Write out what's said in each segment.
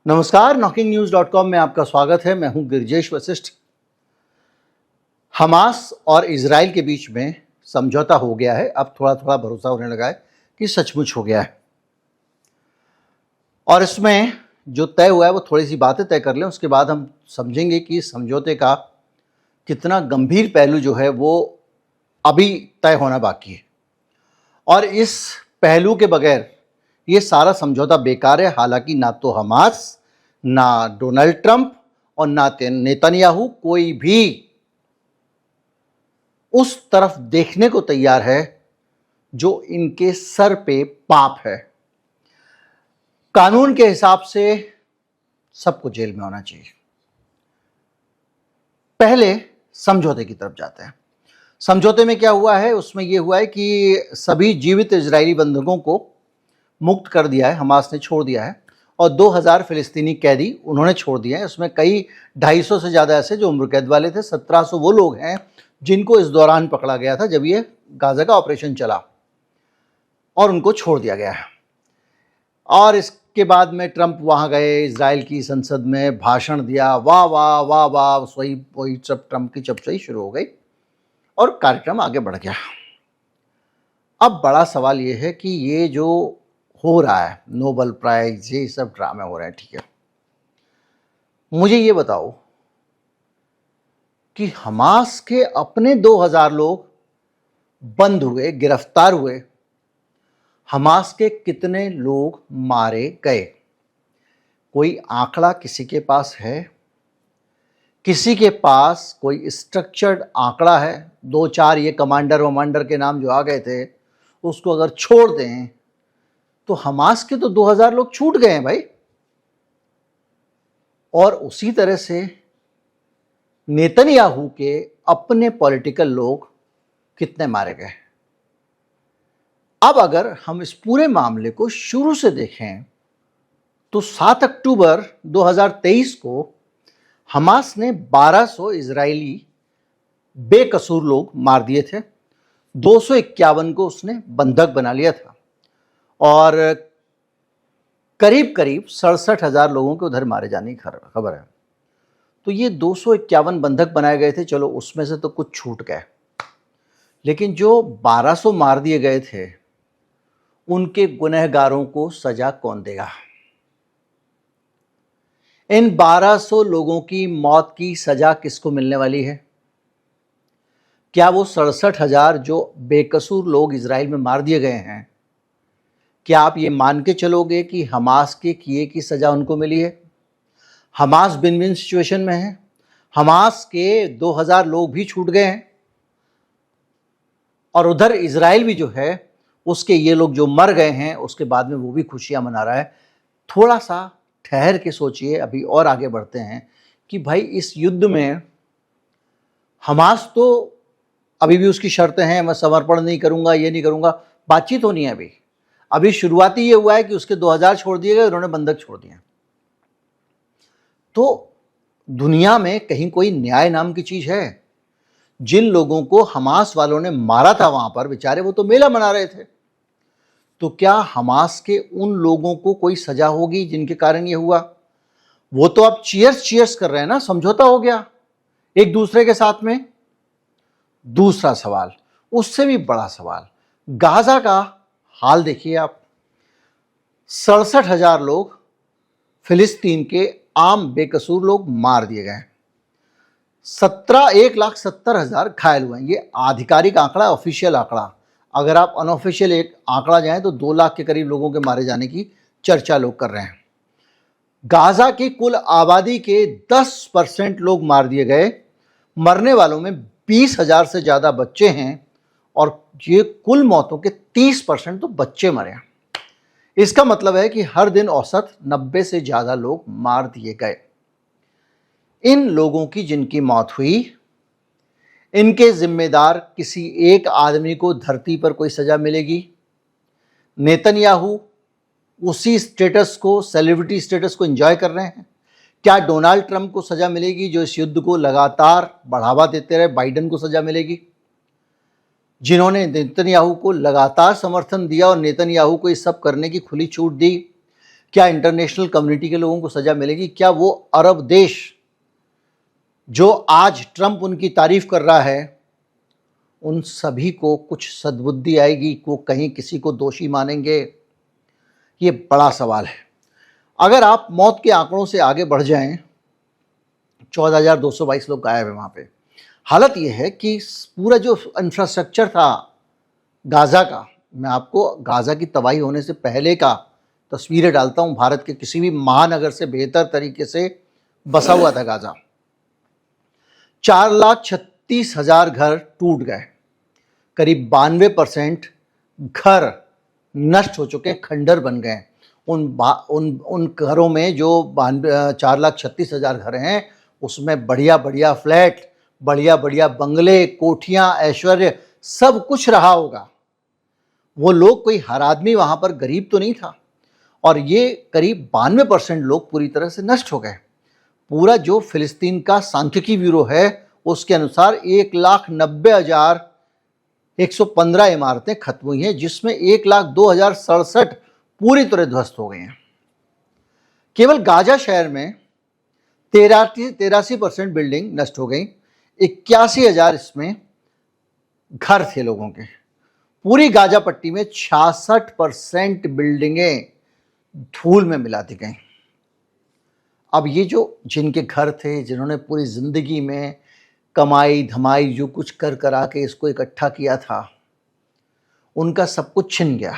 नमस्कार, knocking-news.com में आपका स्वागत है। मैं हूं गिरजेश वशिष्ठ। हमास और इजराइल के बीच में समझौता हो गया है। अब थोड़ा थोड़ा भरोसा होने लगा है कि सचमुच हो गया है, और इसमें जो तय हुआ है वो थोड़ी सी बातें तय कर लें, उसके बाद हम समझेंगे कि इस समझौते का कितना गंभीर पहलू जो है वो अभी तय होना बाकी है, और इस पहलू के बगैर ये सारा समझौता बेकार है। हालांकि ना तो हमास, ना डोनाल्ड ट्रंप और ना नेतन्याहू कोई भी उस तरफ देखने को तैयार है जो इनके सर पे पाप है। कानून के हिसाब से सबको जेल में होना चाहिए। पहले समझौते की तरफ जाते हैं। समझौते में क्या हुआ है? उसमें यह हुआ है कि सभी जीवित इजरायली बंधकों को मुक्त कर दिया है, हमास ने छोड़ दिया है, और 2000 फिलिस्तीनी कैदी उन्होंने छोड़ दिए हैं। उसमें कई 250 से ज़्यादा ऐसे जो उम्र कैद वाले थे। 1700 वो लोग हैं जिनको इस दौरान पकड़ा गया था जब ये गाजा का ऑपरेशन चला, और उनको छोड़ दिया गया है। और इसके बाद में ट्रंप वहाँ गए, इजराइल की संसद में भाषण दिया, वाह वाह वाह वाह, वही सब ट्रंप की चपचाई शुरू हो गई और कार्यक्रम आगे बढ़ गया। अब बड़ा सवाल ये है कि ये जो हो रहा है, नोबेल प्राइज, ये सब ड्रामे हो रहे हैं, ठीक है। मुझे ये बताओ कि हमास के अपने 2000 लोग बंद हुए, गिरफ्तार हुए। हमास के कितने लोग मारे गए? कोई आंकड़ा किसी के पास है? किसी के पास कोई स्ट्रक्चर्ड आंकड़ा है? 2-4 ये कमांडर के नाम जो आ गए थे, उसको अगर छोड़ दें तो हमास के तो 2000 लोग छूट गए हैं भाई। और उसी तरह से नेतन्याहू के अपने पॉलिटिकल लोग कितने मारे गए। अब अगर हम इस पूरे मामले को शुरू से देखें तो 7 अक्टूबर 2023 को हमास ने 1200 इजरायली बेकसूर लोग मार दिए थे। 251 को उसने बंधक बना लिया था, और करीब करीब 67,000 लोगों के उधर मारे जाने की खबर है। तो ये 251 बंधक बनाए गए थे, चलो उसमें से तो कुछ छूट गए, लेकिन जो 1200 मार दिए गए थे उनके गुनहगारों को सजा कौन देगा? इन 1200 लोगों की मौत की सजा किसको मिलने वाली है? क्या वो 67,000 जो बेकसूर लोग इजराइल में मार दिए गए हैं, क्या आप ये मान के चलोगे कि हमास के किए की सजा उनको मिली है? हमास विन विन सिचुएशन में है। हमास के 2000 लोग भी छूट गए हैं, और उधर इजराइल भी जो है उसके ये लोग जो मर गए हैं उसके बाद में वो भी खुशियां मना रहा है। थोड़ा सा ठहर के सोचिए, अभी और आगे बढ़ते हैं कि भाई इस युद्ध में हमास तो अभी भी उसकी शर्तें हैं, मैं समर्पण नहीं करूंगा, ये नहीं करूंगा, बातचीत होनी है। अभी शुरुआती ये हुआ है कि उसके 2000 छोड़ दिए गए, उन्होंने बंधक छोड़ दिए। तो दुनिया में कहीं कोई न्याय नाम की चीज है? जिन लोगों को हमास वालों ने मारा था वहां पर, बेचारे वो तो मेला मना रहे थे। तो क्या हमास के उन लोगों को कोई सजा होगी जिनके कारण ये हुआ? वो तो अब चीयर्स कर रहे हैं ना, समझौता हो गया एक दूसरे के साथ में। दूसरा सवाल, उससे भी बड़ा सवाल, गाजा का हाल देखिए आप। 67,000 लोग फिलिस्तीन के आम बेकसूर लोग मार दिए गए। 1,70,000 घायल हुए हैं। ये आधिकारिक आंकड़ा, ऑफिशियल आंकड़ा। अगर आप अनऑफिशियल एक आंकड़ा जाएं तो 2 लाख के करीब लोगों के मारे जाने की चर्चा लोग कर रहे हैं। गाजा की कुल आबादी के 10% लोग मार दिए गए। मरने वालों में 20,000 से ज्यादा बच्चे हैं, और ये कुल मौतों के 30% तो बच्चे मरे हैं। इसका मतलब है कि हर दिन औसत 90 से ज्यादा लोग मार दिए गए। इन लोगों की जिनकी मौत हुई, इनके जिम्मेदार किसी एक आदमी को धरती पर कोई सजा मिलेगी? नेतन्याहू उसी स्टेटस को, सेलिब्रिटी स्टेटस को एंजॉय कर रहे हैं? क्या डोनाल्ड ट्रंप को सजा मिलेगी जो इस युद्ध को लगातार बढ़ावा देते रहे? बाइडेन को सजा मिलेगी जिन्होंने नेतन्याहू को लगातार समर्थन दिया और नेतन्याहू को इस सब करने की खुली छूट दी? क्या इंटरनेशनल कम्युनिटी के लोगों को सजा मिलेगी? क्या वो अरब देश जो आज ट्रंप उनकी तारीफ कर रहा है, उन सभी को कुछ सद्बुद्धि आएगी? वो कहीं किसी को दोषी मानेंगे? ये बड़ा सवाल है। अगर आप मौत के आंकड़ों से आगे बढ़ जाएं, 14,222 लोग गायब हैं वहाँ पे। हालत ये है कि पूरा जो इंफ्रास्ट्रक्चर था गाज़ा का, मैं आपको गाज़ा की तबाही होने से पहले का तस्वीरें डालता हूँ। भारत के किसी भी महानगर से बेहतर तरीके से बसा हुआ था गाज़ा। 4,36,000 घर टूट गए, करीब 92% घर नष्ट हो चुके, खंडर बन गए। उन घरों में जो 4,36,000 घर हैं, उसमें बढ़िया बढ़िया फ्लैट, बढ़िया बढ़िया बंगले, कोठियाँ, ऐश्वर्य सब कुछ रहा होगा। वो लोग, कोई हर आदमी वहाँ पर गरीब तो नहीं था। और ये करीब 92% लोग पूरी तरह से नष्ट हो गए। पूरा जो फिलिस्तीन का सांख्यिकी ब्यूरो है उसके अनुसार 1,90,115 इमारतें खत्म हुई हैं, जिसमें 1,02,067 पूरी तरह ध्वस्त हो गई हैं। केवल गाजा शहर में 83% बिल्डिंग नष्ट हो गई। 81,000 इसमें घर थे लोगों के। पूरी गाजा पट्टी में 66% बिल्डिंगें धूल में मिला दी गई। अब ये जो जिनके घर थे, जिन्होंने पूरी जिंदगी में कमाई धमाई जो कुछ कर करा के इसको इकट्ठा किया था, उनका सब कुछ छिन गया।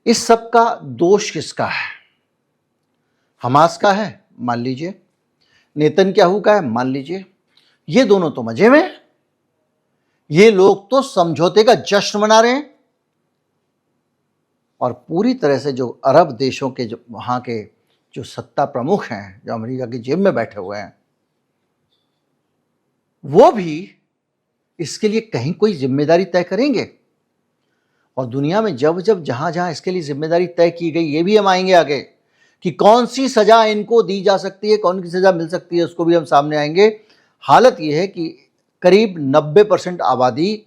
इस सब का दोष किसका है? हमास का है, मान लीजिए। नेतन्याहू का है, मान लीजिए। ये दोनों तो मजे में, ये लोग तो समझौते का जश्न मना रहे हैं। और पूरी तरह से जो अरब देशों के, जो वहां के जो सत्ता प्रमुख हैं, जो अमेरिका की जेब में बैठे हुए हैं, वो भी इसके लिए कहीं कोई जिम्मेदारी तय करेंगे। और दुनिया में जब जब जहां जहां इसके लिए जिम्मेदारी तय की गई, ये भी हम आएंगे आगे कि कौन सी सजा इनको दी जा सकती है, कौन सी सजा मिल सकती है, उसको भी हम सामने आएंगे। हालत यह है कि करीब 90% आबादी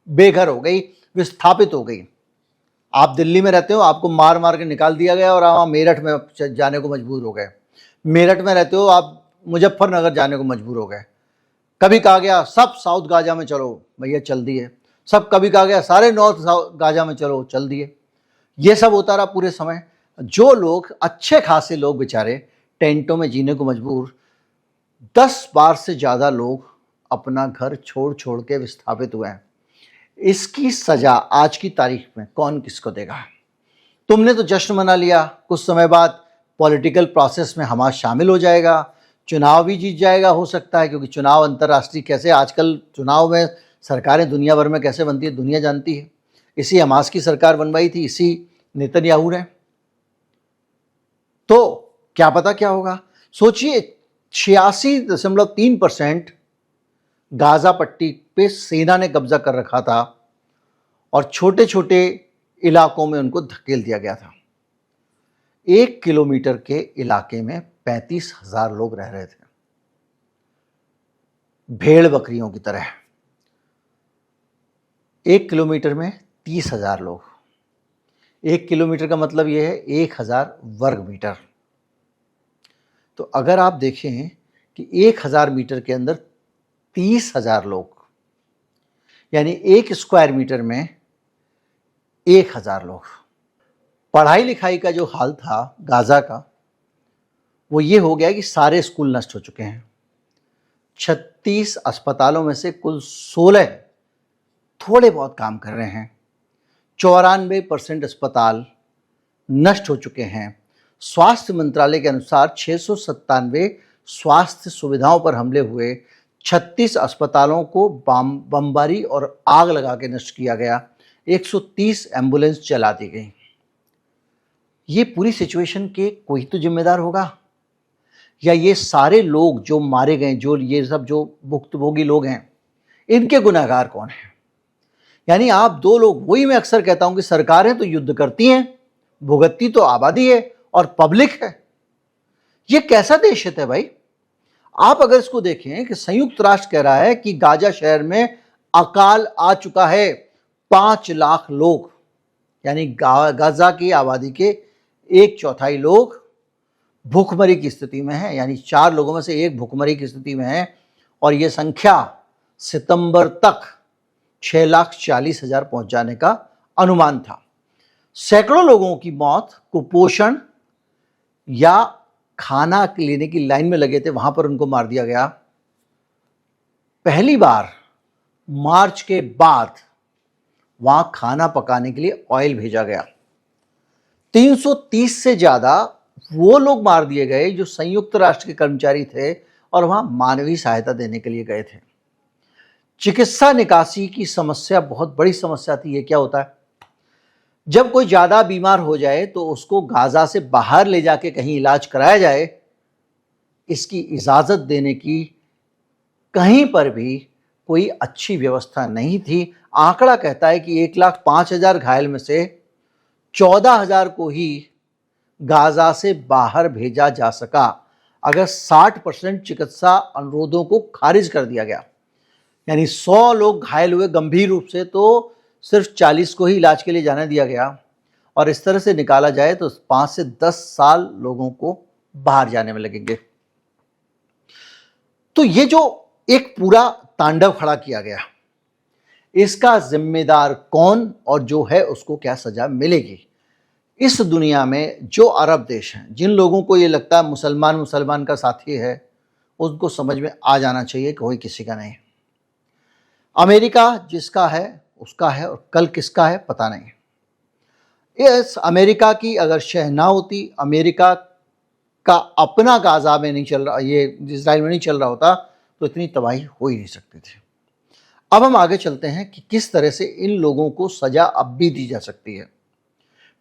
बेघर हो गई, विस्थापित हो गई। आप दिल्ली में रहते हो, आपको मार मार के निकाल दिया गया और आप मेरठ में जाने को मजबूर हो गए। मेरठ में रहते हो, आप मुजफ्फरनगर जाने को मजबूर हो गए। कभी कहा गया सब साउथ गाजा में चलो, भैया चल दिए। सब कभी कहा गया सारे नॉर्थ गाजा में चलो, चल दिए। ये सब होता रहा पूरे समय। जो लोग, अच्छे खासे लोग बेचारे टेंटों में जीने को मजबूर, 10 बार से ज़्यादा लोग अपना घर छोड़ छोड़ के विस्थापित हुए हैं। इसकी सजा आज की तारीख में कौन किसको देगा? तुमने तो जश्न मना लिया, कुछ समय बाद पॉलिटिकल प्रोसेस में हमारा शामिल हो जाएगा, चुनाव भी जीत जाएगा हो सकता है, क्योंकि चुनाव अंतर्राष्ट्रीय कैसे, आजकल चुनाव में सरकारें दुनिया भर में कैसे बनती है दुनिया जानती है। इसी हमास की सरकार बनवाई थी इसी नेतन्याहू ने। तो क्या पता क्या होगा। सोचिए, 86.3% गाजा पट्टी पे सेना ने कब्जा कर रखा था और छोटे छोटे इलाकों में उनको धकेल दिया गया था। 1 किलोमीटर के इलाके में 35,000 लोग रह रहे थे, भेड़ बकरियों की तरह। 1 किलोमीटर में 30,000 लोग। 1 किलोमीटर का मतलब यह है 1,000 वर्ग मीटर। तो अगर आप देखें कि 1,000 मीटर के अंदर 30,000 लोग, यानी 1 स्क्वायर मीटर में 1,000 लोग। पढ़ाई लिखाई का जो हाल था गाजा का, वो ये हो गया कि सारे स्कूल नष्ट हो चुके हैं। 36 अस्पतालों में से कुल 16 थोड़े बहुत काम कर रहे हैं। 94% अस्पताल नष्ट हो चुके हैं। स्वास्थ्य मंत्रालय के अनुसार 697 स्वास्थ्य सुविधाओं पर हमले हुए। 36 अस्पतालों को बमबारी और आग लगा के नष्ट किया गया। 130 एम्बुलेंस चला दी गई। ये पूरी सिचुएशन के कोई तो जिम्मेदार होगा, या ये सारे लोग जो मारे गए, जो ये सब जो भुक्तभोगी लोग हैं, इनके गुनहगार कौन है? यानी आप दो लोग, वही मैं अक्सर कहता हूं कि सरकारें तो युद्ध करती हैं, भुगतती तो आबादी है और पब्लिक है। ये कैसा दहशत है भाई? आप अगर इसको देखें कि संयुक्त राष्ट्र कह रहा है कि गाजा शहर में अकाल आ चुका है, 5 लाख लोग, यानी गाजा की आबादी के एक चौथाई लोग भूखमरी की स्थिति में हैं, यानी 4 लोगों में से एक भूखमरी की स्थिति में है। और ये संख्या सितंबर तक 6,40,000 पहुंच जाने का अनुमान था। सैकड़ों लोगों की मौत कुपोषण या खाना लेने की लाइन में लगे थे, वहां पर उनको मार दिया गया। पहली बार मार्च के बाद वहां खाना पकाने के लिए ऑयल भेजा गया। 330 से ज्यादा वो लोग मार दिए गए जो संयुक्त राष्ट्र के कर्मचारी थे और वहां मानवीय सहायता देने के लिए गए थे। चिकित्सा निकासी की समस्या बहुत बड़ी समस्या थी। ये क्या होता है, जब कोई ज्यादा बीमार हो जाए तो उसको गाजा से बाहर ले जाके कहीं इलाज कराया जाए, इसकी इजाजत देने की कहीं पर भी कोई अच्छी व्यवस्था नहीं थी। आंकड़ा कहता है कि 1,05,000 घायल में से 14,000 को ही गाजा से बाहर भेजा जा सका। अगर 60% चिकित्सा अनुरोधों को खारिज कर दिया गया, यानी 100 लोग घायल हुए गंभीर रूप से, तो सिर्फ 40 को ही इलाज के लिए जाने दिया गया। और इस तरह से निकाला जाए तो 5 से 10 साल लोगों को बाहर जाने में लगेंगे। तो ये जो एक पूरा तांडव खड़ा किया गया, इसका जिम्मेदार कौन और जो है उसको क्या सजा मिलेगी? इस दुनिया में जो अरब देश हैं, जिन लोगों को ये लगता है मुसलमान का साथी है, उनको समझ में आ जाना चाहिए कि कोई किसी का नहीं। अमेरिका जिसका है उसका है और कल किसका है पता नहीं। इस अमेरिका की अगर शह ना होती, अमेरिका का अपना गाजा में नहीं चल रहा, ये इजराइल में नहीं चल रहा होता, तो इतनी तबाही हो ही नहीं सकती थी। अब हम आगे चलते हैं कि किस तरह से इन लोगों को सजा अब भी दी जा सकती है।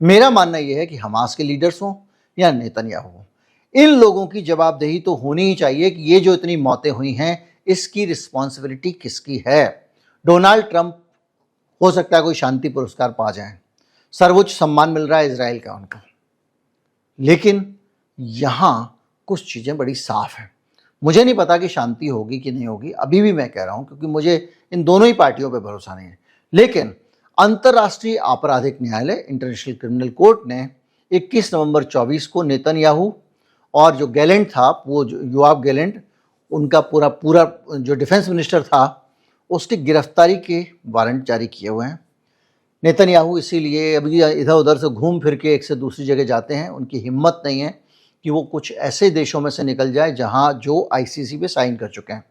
मेरा मानना यह है कि हमास के लीडर्स हों या नेतन्याहू हों, इन लोगों की जवाबदेही तो होनी ही चाहिए कि ये जो इतनी मौतें हुई हैं, इसकी रिस्पॉन्सिबिलिटी किसकी है। डोनाल्ड ट्रंप हो सकता है कोई शांति पुरस्कार पा जाए, सर्वोच्च सम्मान मिल रहा है इजराइल का उनका, लेकिन यहां कुछ चीजें बड़ी साफ हैं। मुझे नहीं पता कि शांति होगी कि नहीं होगी, अभी भी मैं कह रहा हूं, क्योंकि मुझे इन दोनों ही पार्टियों पर भरोसा नहीं है। लेकिन अंतर्राष्ट्रीय आपराधिक न्यायालय इंटरनेशनल क्रिमिनल कोर्ट ने 21 नवंबर 24 को नेतन्याहू और जो गैलेंट था, वो जो योआव गैलेंट, उनका पूरा जो डिफेंस मिनिस्टर था, उसकी गिरफ्तारी के वारंट जारी किए हुए हैं। नेतन्याहू इसीलिए अभी इधर उधर से घूम फिर के एक से दूसरी जगह जाते हैं। उनकी हिम्मत नहीं है कि वो कुछ ऐसे देशों में से निकल जाए जहां जो आईसीसी पे साइन कर चुके हैं।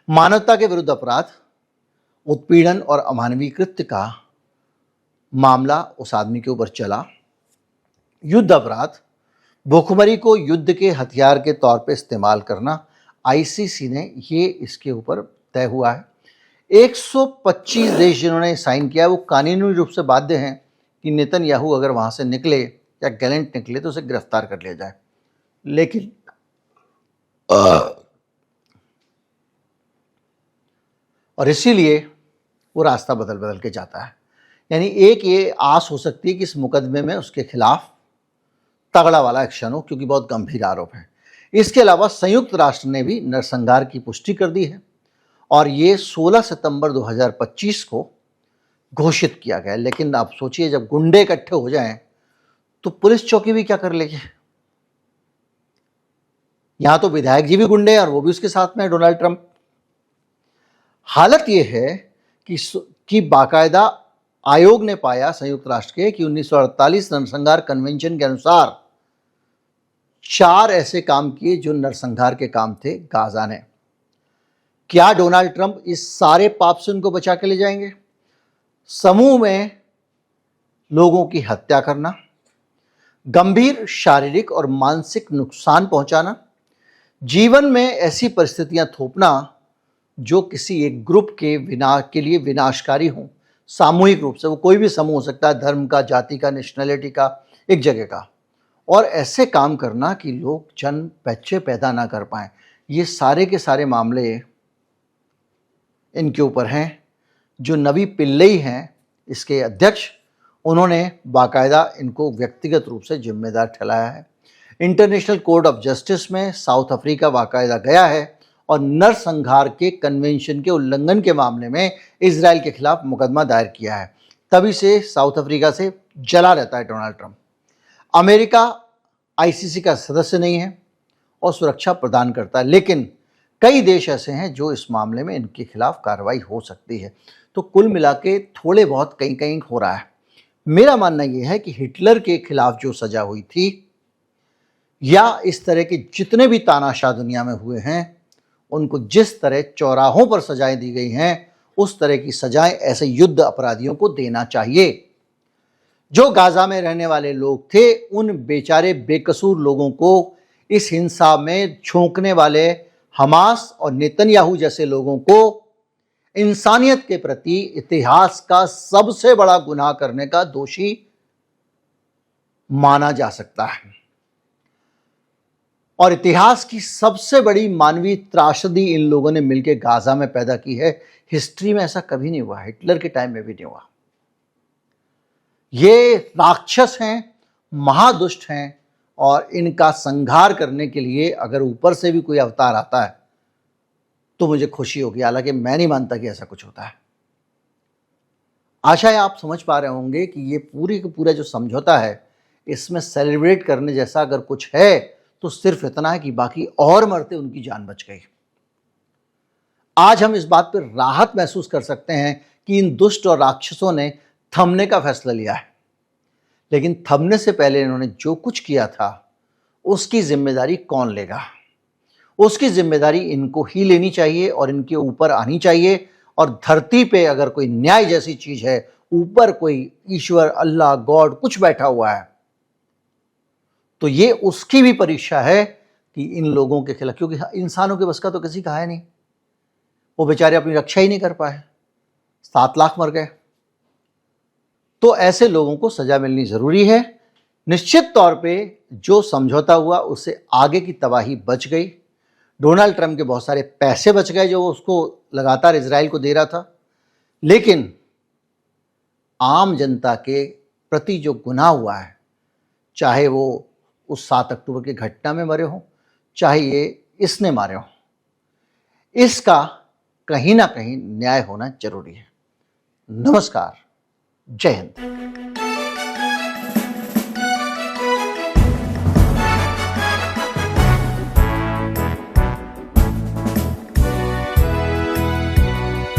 मानवता के विरुद्ध अपराध, उत्पीड़न और अमानवीय कृत्य का मामला उस आदमी के ऊपर चला। युद्ध अपराध, भूखमरी को युद्ध के हथियार के तौर पे इस्तेमाल करना, आईसीसी ने ये इसके ऊपर तय हुआ है। 125 देश जिन्होंने साइन किया, वो कानूनी रूप से बाध्य हैं कि नेतन्याहू अगर वहां से निकले या गैलेंट निकले तो उसे गिरफ्तार कर लिया जाए। लेकिन और इसीलिए वो रास्ता बदल बदल के जाता है। यानी एक ये आस हो सकती है कि इस मुकदमे में उसके खिलाफ तगड़ा वाला एक्शन हो, क्योंकि बहुत गंभीर आरोप है। इसके अलावा संयुक्त राष्ट्र ने भी नरसंहार की पुष्टि कर दी है और ये 16 सितंबर 2025 को घोषित किया गया। लेकिन आप सोचिए, जब गुंडे इकट्ठे हो जाएं तो पुलिस चौकी भी क्या कर लेगी। यहां तो विधायक जी भी गुंडे हैं और वो भी उसके साथ में है, डोनाल्ड ट्रंप। हालत यह है कि बाकायदा आयोग ने पाया संयुक्त राष्ट्र के कि 1948 नरसंहार कन्वेंशन के अनुसार 4 ऐसे काम किए जो नरसंहार के काम थे गाजा ने। क्या डोनाल्ड ट्रंप इस सारे पाप से उनको बचा के ले जाएंगे? समूह में लोगों की हत्या करना, गंभीर शारीरिक और मानसिक नुकसान पहुंचाना, जीवन में ऐसी परिस्थितियां थोपना जो किसी एक ग्रुप के लिए विनाशकारी हों, सामूहिक रूप से। वो कोई भी समूह हो सकता है, धर्म का, जाति का, नेशनलिटी का, एक जगह का, और ऐसे काम करना कि लोग बच्चे पैदा ना कर पाएं। ये सारे के सारे मामले इनके ऊपर हैं। जो नवी पिल्लई हैं इसके अध्यक्ष, उन्होंने बाकायदा इनको व्यक्तिगत रूप से जिम्मेदार ठहराया है। इंटरनेशनल कोर्ट ऑफ जस्टिस में साउथ अफ्रीका बाकायदा गया है और नरसंहार के कन्वेंशन के उल्लंघन के मामले में इजराइल के खिलाफ मुकदमा दायर किया है। तभी से साउथ अफ्रीका से जला रहता है डोनाल्ड ट्रंप। अमेरिका आईसीसी का सदस्य नहीं है और सुरक्षा प्रदान करता है, लेकिन कई देश ऐसे हैं जो इस मामले में इनके खिलाफ कार्रवाई हो सकती है। तो कुल मिला के थोड़े बहुत कहीं कहीं हो रहा है। मेरा मानना यह है कि हिटलर के खिलाफ जो सजा हुई थी या इस तरह के जितने भी तानाशाह दुनिया में हुए हैं, उनको जिस तरह चौराहों पर सजाएं दी गई हैं, उस तरह की सजाएं ऐसे युद्ध अपराधियों को देना चाहिए। जो गाजा में रहने वाले लोग थे, उन बेचारे बेकसूर लोगों को इस हिंसा में झोंकने वाले हमास और नेतन्याहू जैसे लोगों को इंसानियत के प्रति इतिहास का सबसे बड़ा गुनाह करने का दोषी माना जा सकता है। और इतिहास की सबसे बड़ी मानवीय त्रासदी इन लोगों ने मिलकर गाजा में पैदा की है। हिस्ट्री में ऐसा कभी नहीं हुआ, हिटलर के टाइम में भी नहीं हुआ। ये राक्षस हैं, महादुष्ट हैं, और इनका संहार करने के लिए अगर ऊपर से भी कोई अवतार आता है तो मुझे खुशी होगी, हालांकि मैं नहीं मानता कि ऐसा कुछ होता है। आशा है आप समझ पा रहे होंगे कि ये पूरी का पूरा जो समझौता है, इसमें सेलिब्रेट करने जैसा अगर कुछ है तो सिर्फ इतना है कि बाकी और मरते उनकी जान बच गई। आज हम इस बात पर राहत महसूस कर सकते हैं कि इन दुष्ट और राक्षसों ने थमने का फैसला लिया है, लेकिन थमने से पहले इन्होंने जो कुछ किया था उसकी जिम्मेदारी कौन लेगा? उसकी जिम्मेदारी इनको ही लेनी चाहिए और इनके ऊपर आनी चाहिए। और धरती पे अगर कोई न्याय जैसी चीज है, ऊपर कोई ईश्वर, अल्लाह, गॉड कुछ बैठा हुआ है, तो ये उसकी भी परीक्षा है कि इन लोगों के खिलाफ, क्योंकि इंसानों के बस का तो किसी का है नहीं, वो बेचारे अपनी रक्षा ही नहीं कर पाए, 7 लाख मर गए। तो ऐसे लोगों को सजा मिलनी जरूरी है। निश्चित तौर पे जो समझौता हुआ उससे आगे की तबाही बच गई। डोनाल्ड ट्रंप के बहुत सारे पैसे बच गए जो उसको लगातार इजराइल को दे रहा था, लेकिन आम जनता के प्रति जो गुनाह हुआ है, चाहे वो उस 7 अक्टूबर की घटना में मरे हों, चाहे ये इसने मारे हों, इसका कहीं ना कहीं न्याय होना जरूरी है। नमस्कार, जय हिंद।